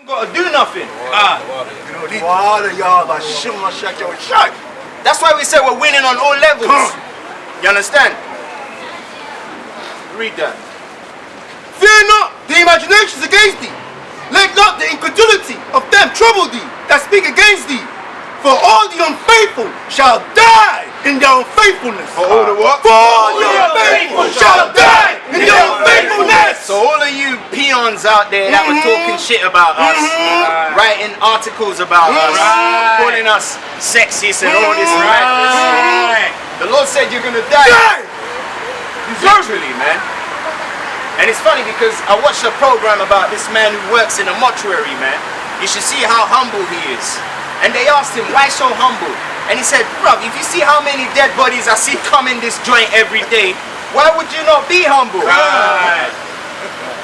Got to do nothing. That's why we say we're winning on all levels. You understand? Read that. Fear not the imaginations against thee. Let not the incredulity of them trouble thee that speak against thee. For all the unfaithful shall die in their unfaithfulness. For all the what? For all the unfaithful shall die in their unfaithfulness. So all of you peons out there that were talking shit about us, writing articles about us, calling us sexist and all this madness. The Lord said you're gonna die. Literally, man. And it's funny because I watched a program about this man who works in a mortuary, man. You should see how humble he is. And they asked him, why so humble? And he said, bruv, if you see how many dead bodies I see come in this joint every day, why would you not be humble? Right.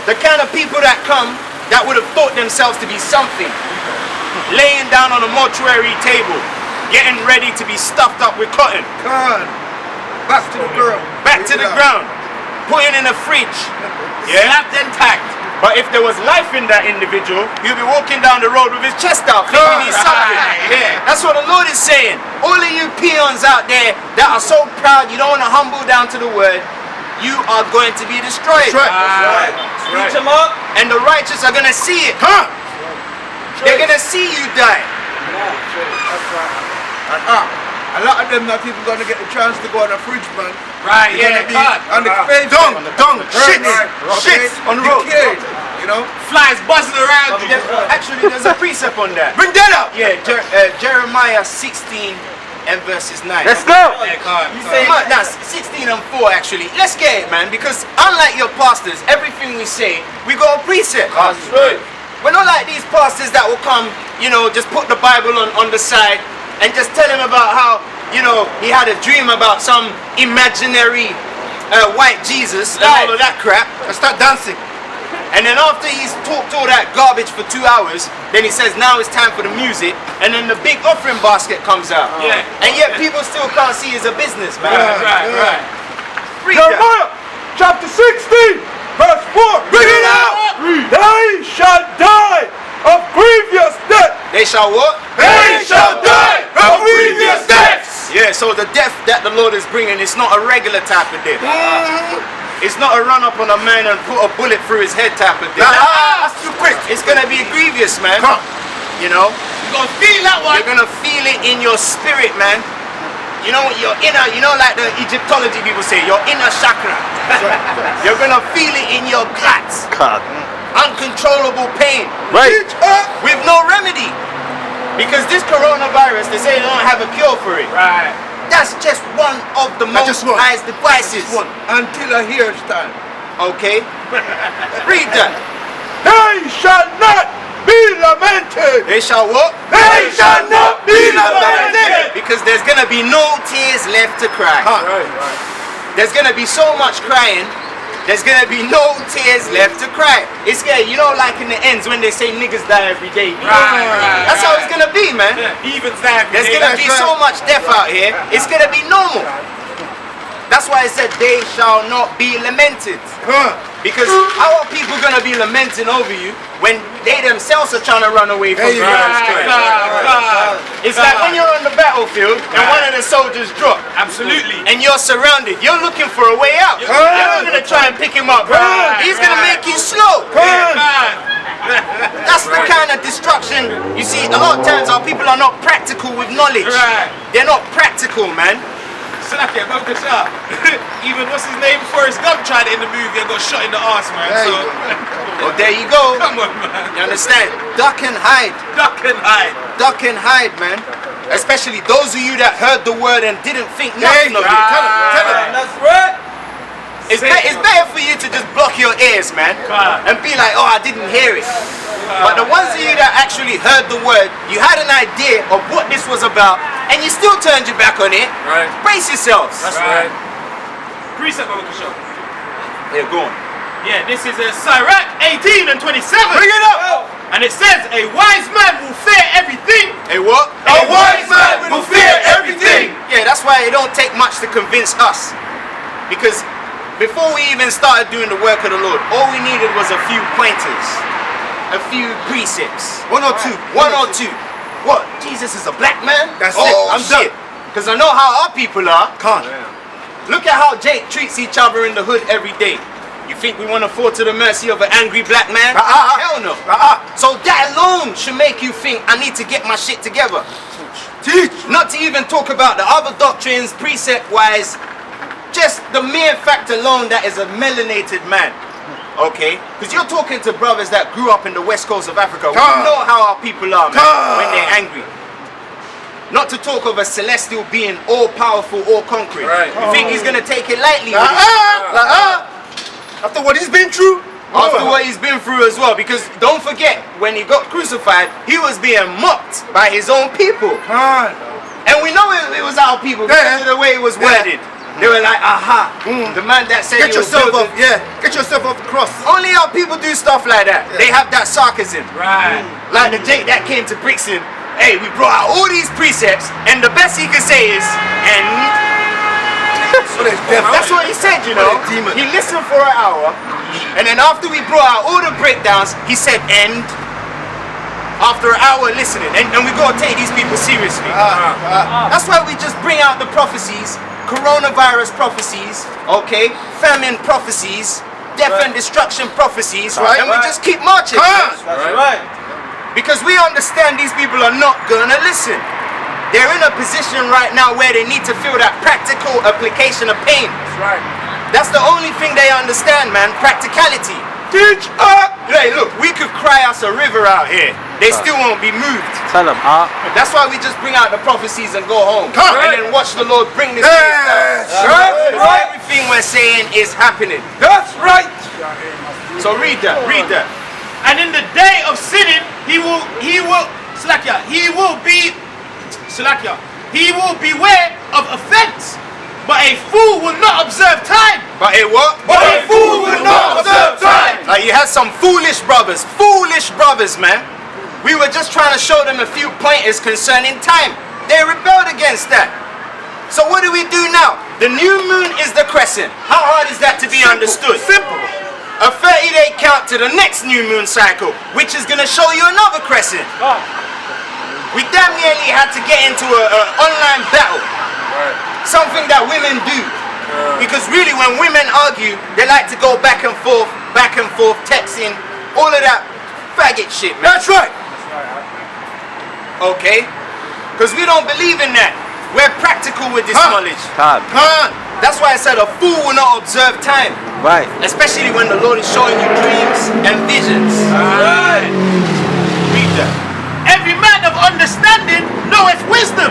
The kind of people that come that would have thought themselves to be something, laying down on a mortuary table, getting ready to be stuffed up with cotton. Back to the ground. Back to the ground. Putting in a fridge. Slapped and tagged. But if there was life in that individual, he'll be walking down the road with his chest out, thinking he's something. That's what the Lord is saying. All of you peons out there that are so proud, you don't want to humble down to the word, you are going to be destroyed. That's right. Preach them up, and the righteous are going to see it. They're going to see you die. A lot of them not even going to get the chance to go on a fridge, man. Right, on the pavement. Shit on the road. You know? Flies buzzing around you. Actually, there's a precept on that. Bring that up! Yeah, Jeremiah 16 and verses 9. Let's go! You say that's 16 and 4 actually. Let's get it, man, because unlike your pastors, everything we say, we got a precept. That's right. We're not like these pastors that will come, you know, just put the Bible on the side and just tell him about how, you know, he had a dream about some imaginary white Jesus and all of that crap, and start dancing. And then after he's talked all that garbage for 2 hours, then he says now it's time for the music, and then the big offering basket comes out. And yet people still can't see it's a business, man. Right. Jeremiah chapter 16 verse 4. Bring it out! They shall die of grievous death. They shall what? They shall die of grievous deaths. Yeah, so the death that the Lord is bringing, it's not a regular type of death. It's not a run up on a man and put a bullet through his head type of death. That's too quick. It's gonna be grievous, man. You know? You're gonna feel that one. You're gonna feel it in your spirit, man. You know, your inner, you know, like the Egyptology people say, your inner chakra. You're gonna feel it in your guts. Uncontrollable pain. Right. With no remedy. Because this coronavirus, they say they don't have a cure for it. Right. That's just one of the most highest devices. Until I hear it's time. Okay. Read that. They shall not be lamented. They shall what? They shall not be lamented. Because there's gonna be no tears left to cry. Right. There's gonna be so much crying. There's gonna be no tears left to cry. It's scary, you know, like in the ends when they say niggas die every day. That's how it's gonna be, man. Evens die every day. There's gonna be so much death out here. It's gonna be normal. That's why I said they shall not be lamented. Because how are people gonna be lamenting over you when they themselves are trying to run away from you? It's like when you're on the battlefield and one of the soldiers drop. Absolutely. And you're surrounded. You're looking for a way out. You're not gonna try and pick him up. He's gonna make you slow. That's the kind of destruction. You see, a lot of times our people are not practical with knowledge. They're not practical, man. Even what's his name? Forrest Gump tried it in the movie and got shot in the arse, man. So, well, there you go. Come on, man. You understand? Duck and hide. Duck and hide. Duck and hide, man. Especially those of you that heard the word and didn't think nothing of it. Tell them. That's right. It's better for you to just block your ears, man, and be like, oh, I didn't hear it. But the ones of you that actually heard the word, you had an idea of what this was about, and you still turned your back on it. Right. Brace yourselves. That's right. Precept of the show. Yeah, go on. Yeah, this is Sirach 18 and 27. Bring it up. And it says, a wise man will fear everything. A what? A wise man will fear everything. Yeah, that's why it don't take much to convince us. Because before we even started doing the work of the Lord, all we needed was a few pointers. a few precepts. One or two. One or two. What? Jesus is a black man? That's oh, it. I'm shit. Because I know how our people are. Can't. Look at how Jake treats each other in the hood every day. You think we want to fall to the mercy of an angry black man? Hell no. So that alone should make you think I need to get my shit together. Teach. Not to even talk about the other doctrines, precept-wise. Just the mere fact alone that is a melanated man. Okay? Because you're talking to brothers that grew up in the west coast of Africa. We know how our people are, man, when they're angry. Not to talk of a celestial being, all-powerful, all-conquering. Right. You think he's going to take it lightly? After what he's been through? After what he's been through as well. Because don't forget, when he got crucified, he was being mocked by his own people. And we know it was our people because of the way it was worded. They were like, aha, the man that said Get yourself off, get yourself off the cross. Only our people do stuff like that. They have that sarcasm. Right. Like the Jake that came to Brixton. Hey, we brought out all these precepts, and the best he could say is, and that's what he said, you know. He listened for an hour, and then after we brought out all the breakdowns, he said, and after an hour listening, and we gotta take these people seriously. That's why we just bring out the prophecies, coronavirus prophecies, okay, famine prophecies, death and destruction prophecies, and we just keep marching. That's right. Because we understand these people are not gonna listen. They're in a position right now where they need to feel that practical application of pain. That's right. That's the only thing they understand, man, practicality. Teach up. Hey, look, we could cry us a river out here. They still won't be moved. Tell them, That's why we just bring out the prophecies and go home. And then watch the Lord bring this peace down. Everything we're saying is happening. That's right. So read that, read that. And in the day of sinning, he will beware of offense. But a fool will not observe time. But a what? But a fool will not observe time. Like you had some foolish brothers, man. We were just trying to show them a few pointers concerning time. They rebelled against that. So what do we do now? The new moon is the crescent. How hard is that to be understood? Simple. A 30-day count to the next new moon cycle, which is going to show you another crescent. We damn nearly had to get into an online battle. Something that women do. Because really when women argue, they like to go back and forth, texting, all of that faggot shit, man. That's right. Okay? Because we don't believe in that. We're practical with this knowledge. That's why I said a fool will not observe time. Right. Especially when the Lord is showing you dreams and visions. Right. Read that. Every man of understanding knoweth wisdom,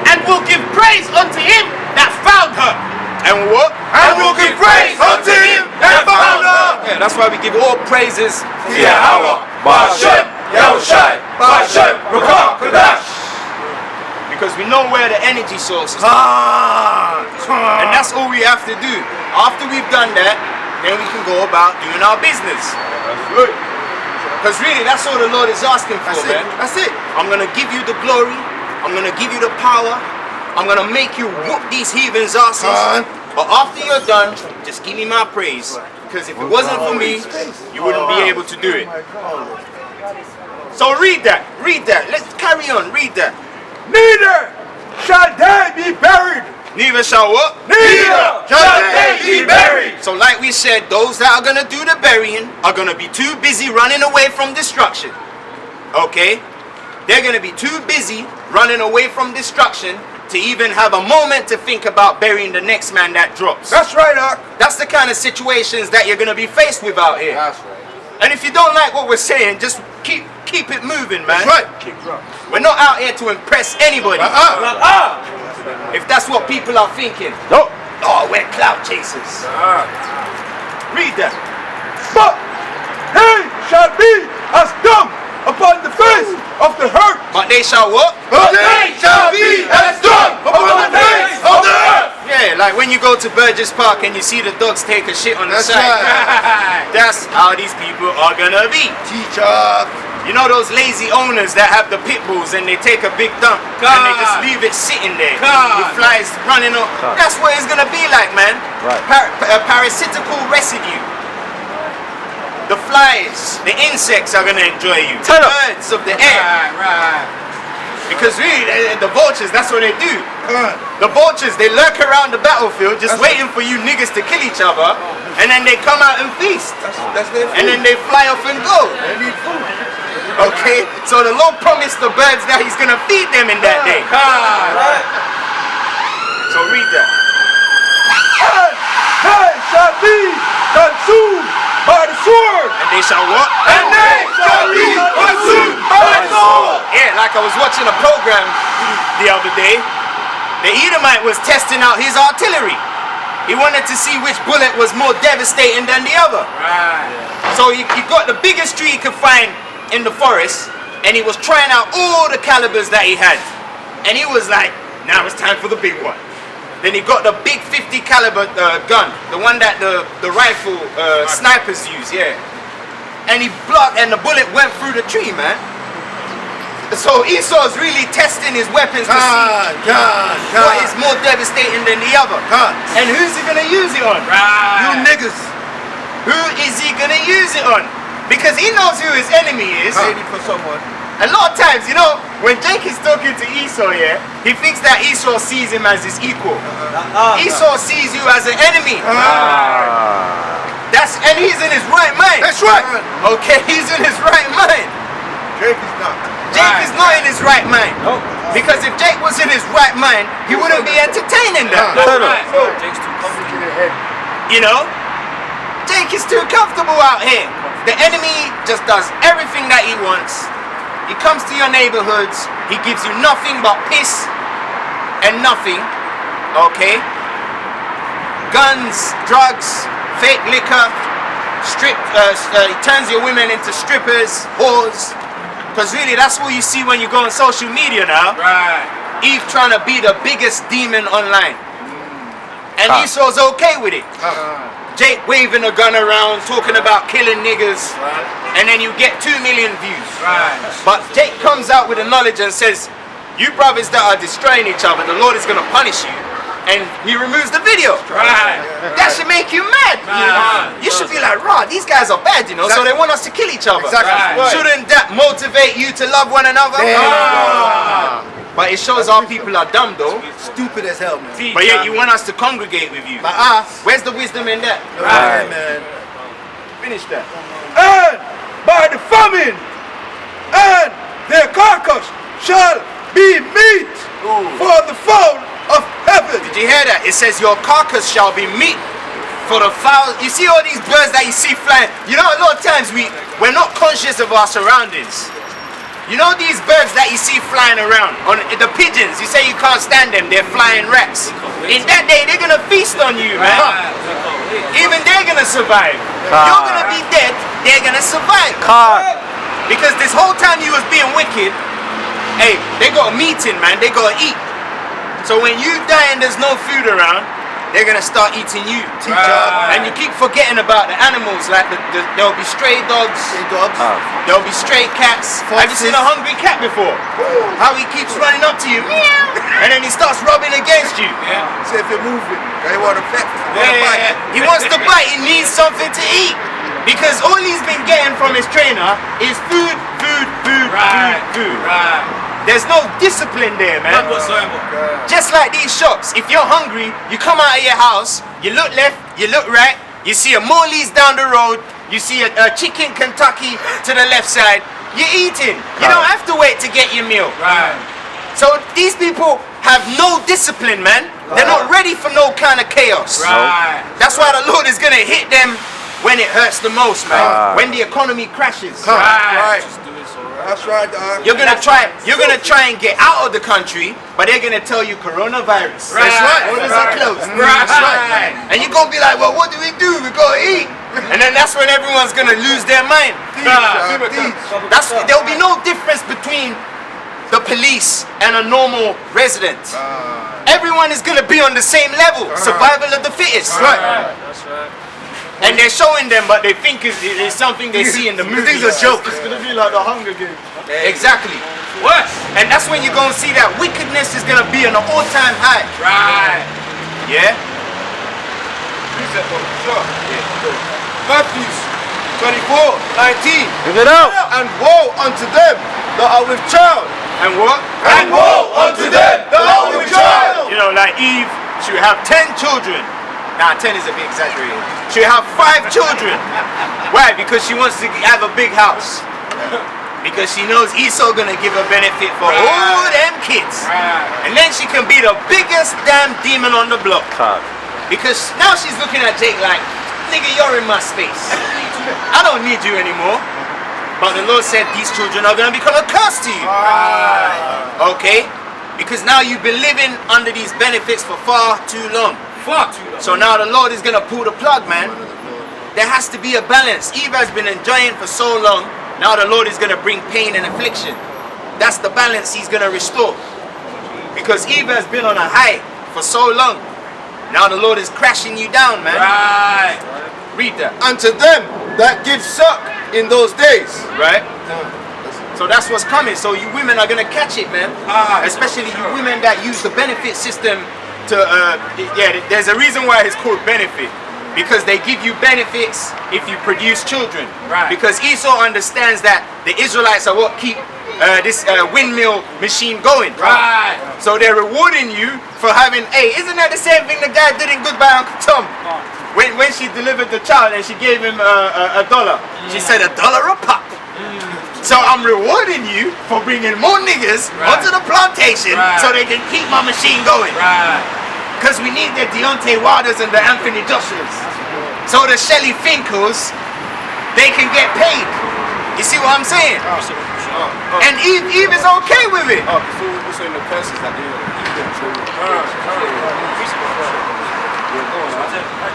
and will give praise unto him that found her. And what? And will give praise unto him that found her. Yeah, that's why we give all praises to Yahweh. Bashem, Yahushai, Bashem, Rakah, Kadash. because we know where the energy source is. And that's all we have to do. After we've done that, then we can go about doing our business. Because really, that's all the Lord is asking for, man. That's it. I'm going to give you the glory. I'm going to give you the power. I'm going to make you whoop these heathens' asses. But after you're done, just give me my praise. Because if it wasn't for me, you wouldn't be able to do it. So read that. Read that. Let's carry on. Read that. Neither shall they be buried. Neither shall what? Neither shall they be buried. So like we said, those that are going to do the burying are going to be too busy running away from destruction. Okay? They're going to be too busy running away from destruction to even have a moment to think about burying the next man that drops. That's right, Ark. That's the kind of situations that you're going to be faced with out here. That's right. And if you don't like what we're saying, just keep it moving, man. That's right. We're not out here to impress anybody. If that's what people are thinking. No. Oh, we're clout chasers. Read that. But he shall be as dung upon the face of the earth. But they shall what? But they shall be as dung upon the face of the earth. Yeah, like when you go to Burgess Park and you see the dogs take a shit on the That's side. right. That's how these people are gonna be. Teacher. You know those lazy owners that have the pit bulls and they take a big dump and they just leave it sitting there with flies running up. That's what it's gonna be like, man. Right. A parasitical residue. the flies, the insects are gonna enjoy you. The birds of the air. Right. Because really, the vultures, that's what they do. The vultures, they lurk around the battlefield just waiting for you niggas to kill each other, and then they come out and feast. That's their food. And then they fly off and go. They need food. Okay? So the Lord promised the birds that he's gonna feed them in that day. Right. So read that. And they shall be consumed by the sword. And they shall what? And they shall be consumed by the sword. Yeah, like I was watching a program the other day. The Edomite was testing out his artillery. He wanted to see which bullet was more devastating than the other. Right. So he got the biggest tree he could find in the forest, and he was trying out all the calibers that he had. And he was like, now it's time for the big one. Then he got the big 50 caliber gun, the one that the rifle snipers use, yeah. And he blocked, and the bullet went through the tree, man. So Esau's really testing his weapons to see what is more devastating than the other. And who's he gonna use it on? Right. You niggas. Who is he gonna use it on? Because he knows who his enemy is. Waiting for someone. A lot of times, you know, when Jake is talking to Esau, yeah, he thinks that Esau sees him as his equal. Esau sees you as an enemy. And he's in his right mind. That's right. Okay, he's in his right mind. Jake is not. Jake is not in his right mind. Because if Jake was in his right mind, he wouldn't be entertaining that. Jake's too complicated. You know? Jake is too comfortable out here. The enemy just does everything that he wants. He comes to your neighborhoods. He gives you nothing but piss and nothing. Okay? Guns, drugs, fake liquor, he turns your women into strippers, whores. Because really, that's what you see when you go on social media now. Right. Eve trying to be the biggest demon online. And Esau's okay with it. Jake waving a gun around, talking about killing niggas. Right. And then you get 2 million views. Right. But Jake comes out with the knowledge and says, you brothers that are destroying each other, the Lord is going to punish you. And he removes the video. Right. That should make you mad. You should be like, raw, these guys are bad, you know, so they want us to kill each other. Exactly. Right. Shouldn't that motivate you to love one another? But it shows our people are dumb though. Stupid as hell, man. But yet you want us to congregate with you. But Where's the wisdom in that? right, man. Finish that. And by the famine, and their carcass shall be meat for the fowl of heaven. Did you hear that? It says your carcass shall be meat for the fowl. You see all these birds that you see flying. You know, a lot of times we're not conscious of our surroundings. You know these birds that you see flying around, on the pigeons, you say you can't stand them, they're flying rats. In that day, they're gonna feast on you, man. Even they're gonna survive. You're gonna be dead, they're gonna survive. Because this whole time you was being wicked, hey, they got a meeting, man, they gotta eat. So when you die and there's no food around, they're gonna start eating you. And you keep forgetting about the animals, like there'll be stray dogs, there'll be stray cats. Have you seen a hungry cat before? How he keeps running up to you, meow, and then he starts rubbing against you. See if you're moving. They want to pet. He wants to bite, he needs something to eat. Because all he's been getting from his trainer is food. There's no discipline there, man. None whatsoever. Just like these shops, if you're hungry, you come out of your house, you look left, you look right, you see a Morley's down the road, you see a chicken Kentucky to the left side, you're eating. You don't have to wait to get your meal. Right. So these people have no discipline, man. They're not ready for no kind of chaos. Right. That's why the Lord is going to hit them when it hurts the most, man. When the economy crashes. Right. That's right, dog. You're gonna try and get out of the country, but they're gonna tell you coronavirus. Right. That's right. Borders are closed. Right. That's right. And you're gonna be like, well, what do? We gotta eat. And then that's when everyone's gonna lose their mind. There'll be no difference between the police and a normal resident. Everyone is gonna be on the same level. Survival of the fittest. Right. That's right. And they're showing them, but they think it's something they see in the movies. It's a joke. It's gonna be like the Hunger Games. Exactly. What? And that's when you're gonna see that wickedness is gonna be on an all-time high. Right. Yeah? Matthew 24:19. Give it out. And woe unto them that are with child. And what? And woe unto them that are with child. You know, like Eve, she would have 10 children. Nah, 10 is a bit exaggerated. She would have 5 children. Why? Because she wants to have a big house. Because she knows Esau gonna give her benefit for all them kids. And then she can be the biggest damn demon on the block. Because now she's looking at Jake like, nigga, you're in my space. I don't need you anymore. But the Lord said these children are gonna become a curse to you. Okay? Because now you've been living under these benefits for far too long. So now the Lord is gonna pull the plug, man. There has to be a balance. Eve has been enjoying for so long. Now the Lord is going to bring pain and affliction. That's the balance he's going to restore. Because Eve has been on a high for so long. Now the Lord is crashing you down, man. Right. Read that. Unto them that give suck in those days. Right? So that's what's coming. So you women are going to catch it, man. Especially you women that use the benefit system to, there's a reason why it's called benefit. Because they give you benefits if you produce children. Right. Because Esau understands that the Israelites are what keep this windmill machine going. Right. So they're rewarding you for having, hey, isn't that the same thing the guy did in Goodbye Uncle Tom? When she delivered the child and she gave him $1. She said $1 a pop. So I'm rewarding you for bringing more niggas onto the plantation so they can keep my machine going. Because we need the Deontay Wilders and the Anthony Joshuas. So the Shelly Finkles, they can get paid. You see what I'm saying? And Eve is okay with it. So we're saying the curses that they eat them children. I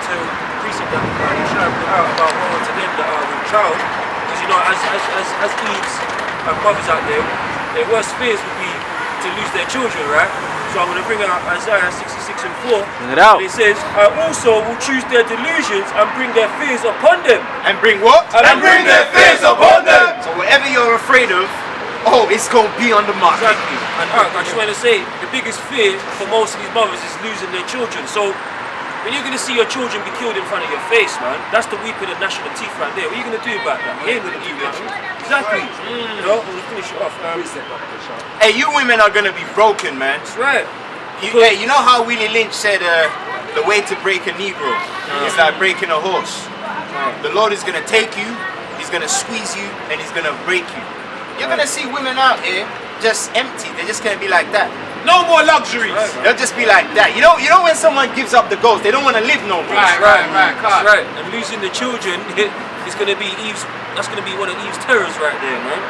tell precept that you should have put out about woe to them that are with child. Because you know, as Eve's mothers out there, their worst fears would be to lose their children, right? So I'm going to bring out Isaiah 66:4. Bring it out. It says, I also will choose their delusions and bring their fears upon them. And bring what? And bring their fears upon them. So whatever you're afraid of, oh, it's going to be on the market. Exactly. And I just want to say, the biggest fear for most of these mothers is losing their children. So when you're going to see your children be killed in front of your face, man, that's the weeping of gnashing of teeth right there. What are you going to do about that? You ain't going to do that. Exactly. You know, I'm going to finish it off. Hey, you women are going to be broken, man. That's right. Hey, you know how Willie Lynch said the way to break a Negro is like breaking a horse. The Lord is going to take you, he's going to squeeze you, and he's going to break you. You're going to see women out here just empty. They're just going to be like that. No more luxuries. They'll just be like that. You know when someone gives up the ghost, they don't want to live no more. Right. That's right. And losing the children is going to be Eve's. That's going to be one of Eve's terrors right there, man.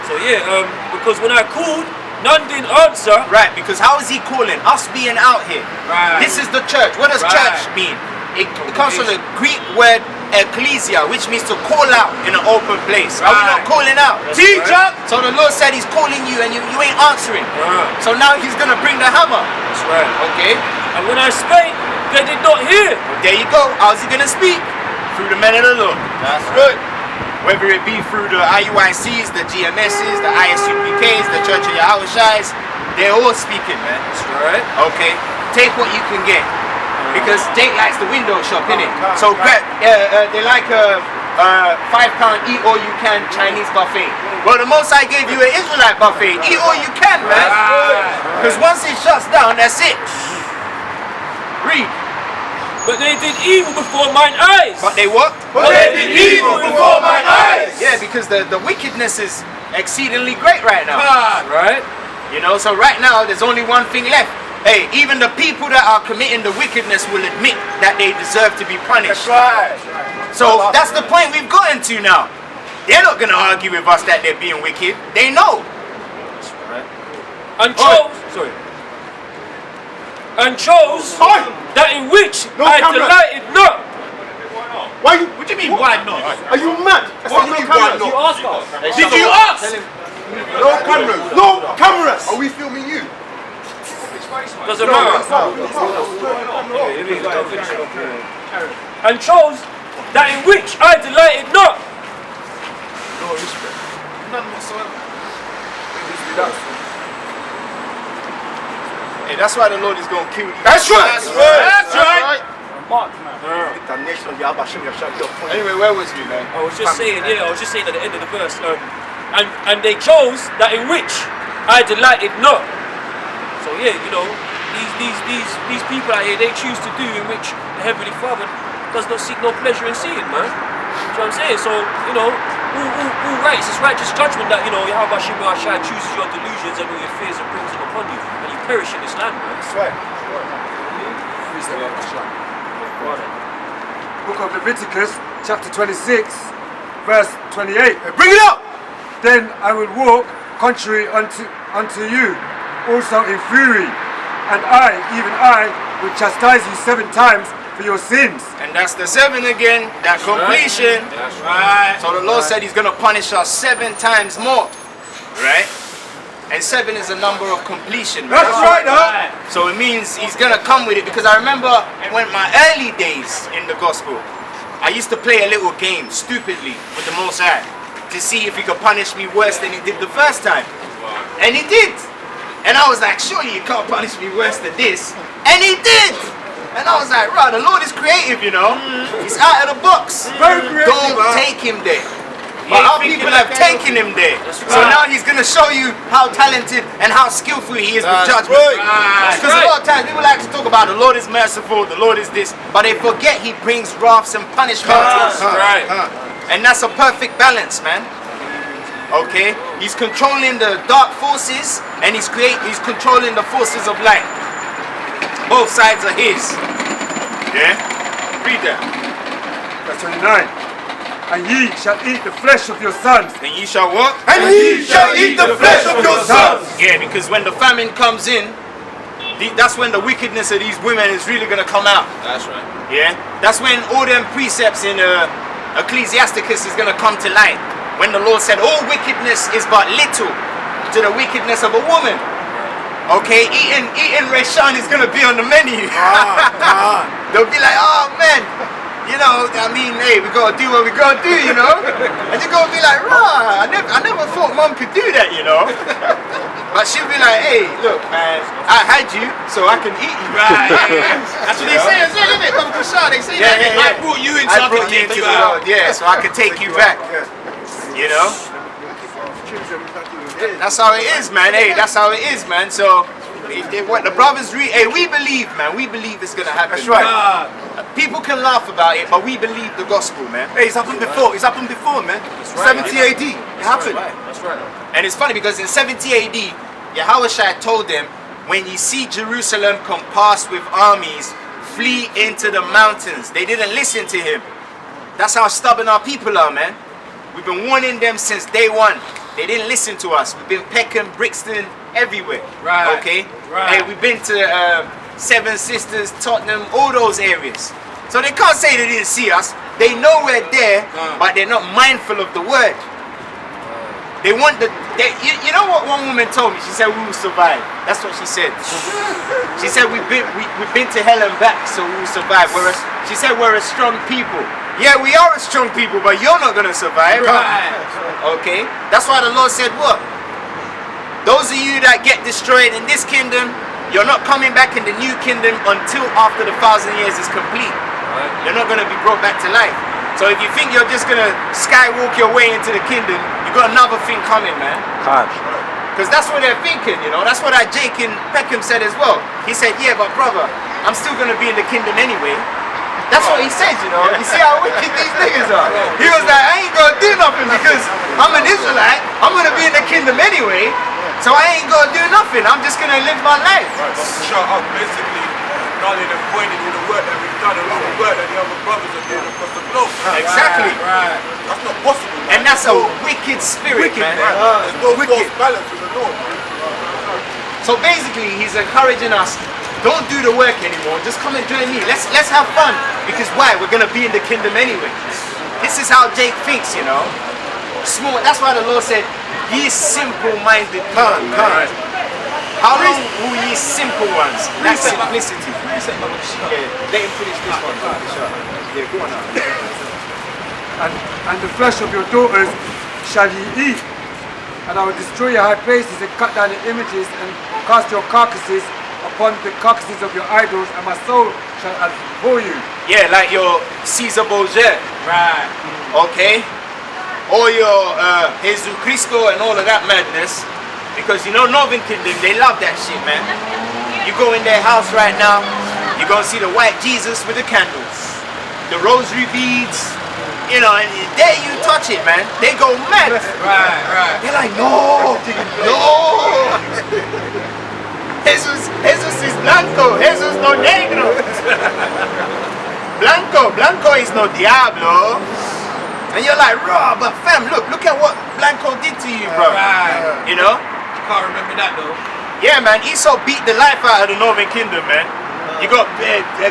So yeah, because when I called, none didn't answer. Right, because how is he calling? Us being out here. Right. This is the church. What does church mean? It comes from the Greek word ecclesia, which means to call out in an open place. Are we not calling out? Teacher! Right. So the Lord said he's calling you and you ain't answering. So now he's going to bring the hammer. That's right. Okay? And when I spake, they did not hear. There you go. How's he going to speak? Through the men of the Lord. That's good. Whether it be through the IUICs, the GMSs, the ISUPKs, the Church of Yahushais, they're all speaking, man. That's right. Okay? Take what you can get. Because Jake likes the window shop, innit? So they like a £5 eat all you can Chinese buffet. Well, the most I gave you an Israelite buffet. Eat all you can, man. Because once it shuts down, that's it. Read. But they did evil before mine eyes. But they what? But they did evil before mine eyes. Yeah, because the wickedness is exceedingly great right now. Right. You know, so right now there's only one thing left. Hey, even the people that are committing the wickedness will admit that they deserve to be punished. Right. So that's the point we've gotten to now. They're not going to argue with us that they're being wicked. They know. And chose that in which I delighted not. Why you? What do you mean, why not? Are you mad? What do you mean, why not? You ask us. Did you ask? No cameras. No cameras. Are we filming you? Doesn't matter. And chose that in which I delighted not. No respect. None whatsoever. Hey, that's why the Lord is going to kill you. That's right. That's right. marked, man. Damnation of Yahweh Hashem Yahshua. Anyway, where was we, man? I was just saying at the end of the verse, and they chose that in which I delighted not. So yeah, you know, these people out here, they choose to do in which the Heavenly Father does not seek no pleasure in seeing, man. You know what I'm saying? So, you know, who writes this righteous judgment that, you know, Yahweh Hashem Yahshua chooses your delusions and all your fears and brings them upon you, and you perish in this land, man. That's right. Book of Leviticus, chapter 26, verse 28. Bring it up! Then I will walk contrary unto you, also in fury, and I, even I, will chastise you 7 times for your sins. And that's the 7 again, that completion. That's right. So the Lord said he's going to punish us 7 times more. Right? And 7 is a number of completion. Right? That's right, huh? So it means he's going to come with it. Because I remember when my early days in the gospel, I used to play a little game, stupidly, with the Most High, to see if he could punish me worse than he did the first time. And he did. And I was like, surely you can't punish me worse than this. And he did. And I was like, right, the Lord is creative, you know. He's out of the box. Very creative. Don't take him there. But our people have taken him there. So now he's going to show you how talented and how skillful he is with judgment. Because a lot of times people like to talk about the Lord is merciful, the Lord is this, but they forget he brings wraths and punishment to us. And that's a perfect balance, man. Okay? He's controlling the dark forces and he's controlling the forces of light. Both sides are his. Yeah? Read that. Verse 29. And ye shall eat the flesh of your sons. And ye shall what? And ye shall eat the flesh of your sons. Yeah, because when the famine comes in, that's when the wickedness of these women is really going to come out. That's right. Yeah? That's when all them precepts in Ecclesiasticus is going to come to light. When the Lord said, all wickedness is but little to the wickedness of a woman. Okay, eating Reshan is going to be on the menu. They'll be like, oh man, you know, I mean, hey, we got to do what we got to do, you know. And you're going to be like, rah, I never thought mom could do that, you know. But she'll be like, hey, look, man, I had you so I can eat you. Right. That's what they say as well, isn't it? Come Krishna, they say that. Yeah. I brought you into I brought you into the world, yeah, so I could take you back. You know? That's how it is, man. Hey, that's how it is, man. So, what the brothers read, hey, we believe, man. We believe it's going to happen. That's right. People can laugh about it, but we believe the gospel, man. Hey, it's happened before. It's happened before, man. 70 AD. It happened. That's right. And it's funny because in 70 AD, Yahushua told them, when you see Jerusalem compassed with armies, flee into the mountains. They didn't listen to him. That's how stubborn our people are, man. We've been warning them since day one. They didn't listen to us. We've been Peckham, Brixton, everywhere. Right. Okay? Right. Hey, we've been to Seven Sisters, Tottenham, all those areas. So they can't say they didn't see us. They know we're there, but they're not mindful of the word. They want you know what one woman told me? She said we will survive. That's what she said. She said we've been to hell and back, so we will survive. She said we're a strong people. Yeah, we are a strong people, but you're not gonna survive. Right. Okay? That's why the Lord said, what? Those of you that get destroyed in this kingdom, you're not coming back in the new kingdom until after the 1,000 years is complete. You're not gonna be brought back to life. So if you think you're just gonna skywalk your way into the kingdom, you got another thing coming, man. Because that's what they're thinking, you know. That's what Jake in Peckham said as well. He said, yeah, but brother, I'm still gonna be in the kingdom anyway. That's what he said, you know. You see how wicked these niggas are. He was like, I ain't gonna do nothing because I'm an Israelite. I'm gonna be in the kingdom anyway. So I ain't gonna do nothing. I'm just gonna live my life. Shut up, basically. Nulling and pointing in the work that we've done and all the work that the other brothers are doing across the globe. Exactly. Right. That's not possible. And that's a wicked spirit, man. There's no false balance with the Lord. So basically, he's encouraging us, don't do the work anymore, just come and join me. Let's have fun. Because why? We're going to be in the kingdom anyway. This is how Jake thinks, you know. Small. That's why the Lord said, ye simple-minded people. How long will ye simple ones? That's simplicity. Yeah, let him finish this one. Yeah, go on now. And the flesh of your daughters shall ye eat. And I will destroy your high places and cut down the images and cast your carcasses upon the carcasses of your idols, and my soul shall abhor you. Yeah, like your Caesar Borgia. Right. Okay? Or your Jesus Cristo and all of that madness. Because you know Northern Kingdom, they love that shit, man. You go in their house right now, you're gonna see the white Jesus with the candles, the rosary beads, you know, and there you touch it, man. They go mad. Right. They're like, no. Jesus is blanco. Jesus no negro. Blanco is no diablo. And you're like, raw, but fam, look at what Blanco did to you, bro. Right. You know? Can't remember that though. Yeah, man, Esau beat the life out of the Northern Kingdom, man. You got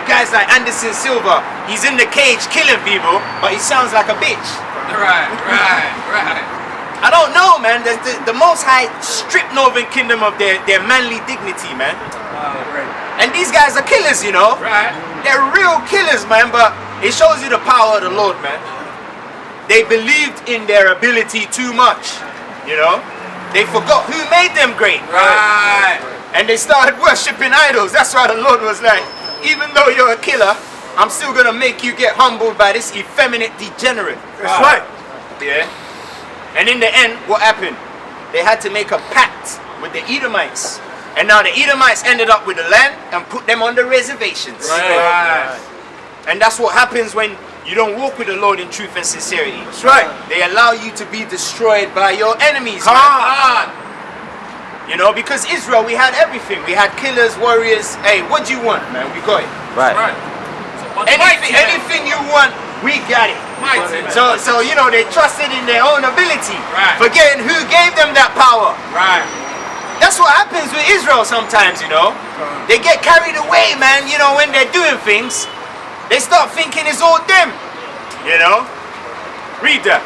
guys like Anderson Silva. He's in the cage killing people, but he sounds like a bitch. Right. I don't know, man. The Most High stripped Northern Kingdom of their manly dignity, man. Right. And these guys are killers, you know. Right. They're real killers, man. But it shows you the power of the Lord, man. They believed in their ability too much, you know. They forgot who made them great. Right. And they started worshipping idols. That's why the Lord was like, even though you're a killer, I'm still gonna make you get humbled by this effeminate degenerate. That's right. Yeah. And in the end, what happened? They had to make a pact with the Edomites. And now the Edomites ended up with the land and put them on the reservations. Right. And that's what happens when you don't walk with the Lord in truth and sincerity. That's right. They allow you to be destroyed by your enemies. Come man. You know, because Israel, we had everything. We had killers, warriors. Hey, what do you want, man? We got it. Right. Anything you want, we got it. Mighty. So you know, they trusted in their own ability, Right. forgetting who gave them that power. Right. That's what happens with Israel sometimes, you know. They get carried away, man. You know, when they're doing things, they start thinking it's all them. You know. Read that.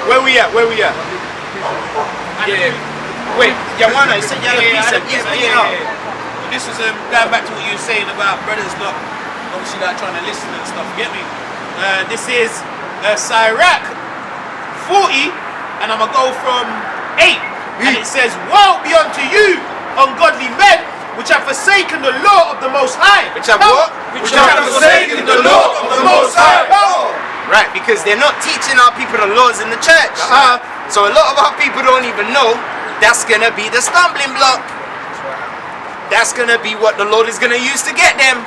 Where we at? Yeah. Wait, Yawana, you said Yeah. yeah. This was going back to what you were saying about brothers not obviously like trying to listen and stuff. Get me? This is Sirach 40, and I'm gonna go from 8, and it says, "Woe be unto you, ungodly men, which have forsaken the law of the Most High." Which have what? Which have forsaken the law of the Most High. Right, because they're not teaching our people the laws in the church. So a lot of our people don't even know that's gonna be the stumbling block. That's gonna be what the Lord is gonna use to get them.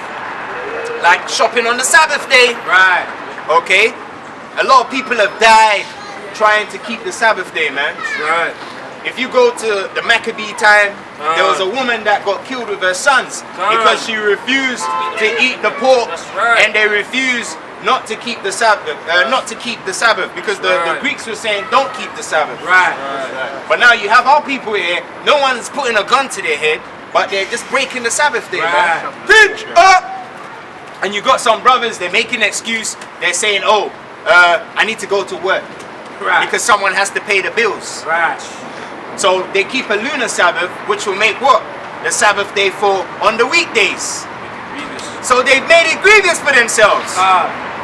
Like shopping on the Sabbath day. Right. Okay? A lot of people have died trying to keep the Sabbath day, man. Right. If you go to the Maccabee time, there was a woman that got killed with her sons because she refused to eat the pork, That's right. and they refused not to keep the Sabbath, because the Greeks were saying don't keep the Sabbath. Right. But now you have our people here, no one's putting a gun to their head, but they're just breaking the Sabbath day, man. Pinch up. And you got some brothers, they're making an excuse, they're saying, oh, I need to go to work Right. because someone has to pay the bills. Right. So they keep a lunar Sabbath, which will make what? The Sabbath day fall on the weekdays. So they've made it grievous for themselves.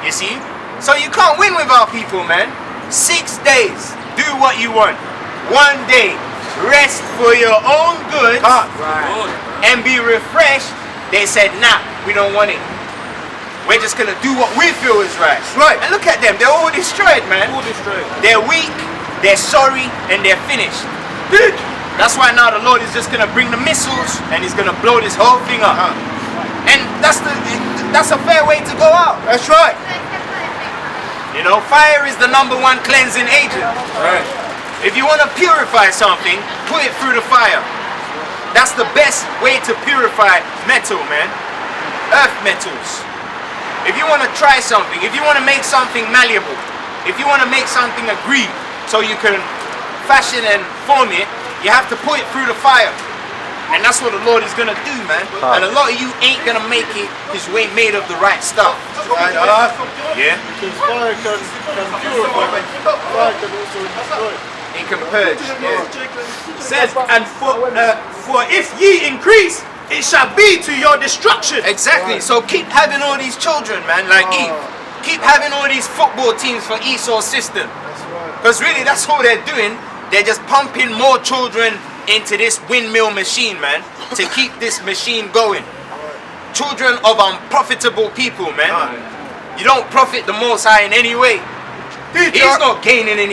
You see? So you can't win with our people, man. 6 days, do what you want. 1 day, rest for your own good and be refreshed. They said, nah, we don't want it. We're just gonna do what we feel is right. Right. And look at them, they're all destroyed, man. All destroyed. They're weak, they're sorry, and they're finished. That's why now the Lord is just gonna bring the missiles and he's gonna blow this whole thing up. And that's a fair way to go out. That's right. You know, fire is the #1 cleansing agent. Right. If you want to purify something, put it through the fire. That's the best way to purify metal, man. Earth metals. If you want to try something, if you want to make something malleable, if you want to make something agree so you can fashion and form it, you have to put it through the fire. And that's what the Lord is going to do, man. And a lot of you ain't going to make it because you ain't made of the right stuff. Right, Yeah? because fire can purify, fire can also destroy. It can purge. Yeah. Says, and for if ye increase, it shall be to your destruction. Exactly. So keep having all these children, man, like Eve. Keep having all these football teams for Esau's system. That's right. Because really, that's all they're doing. They're just pumping more children into this windmill machine, man, to keep this machine going. children of unprofitable people, man. You don't profit the Most High in any way. He's not gaining any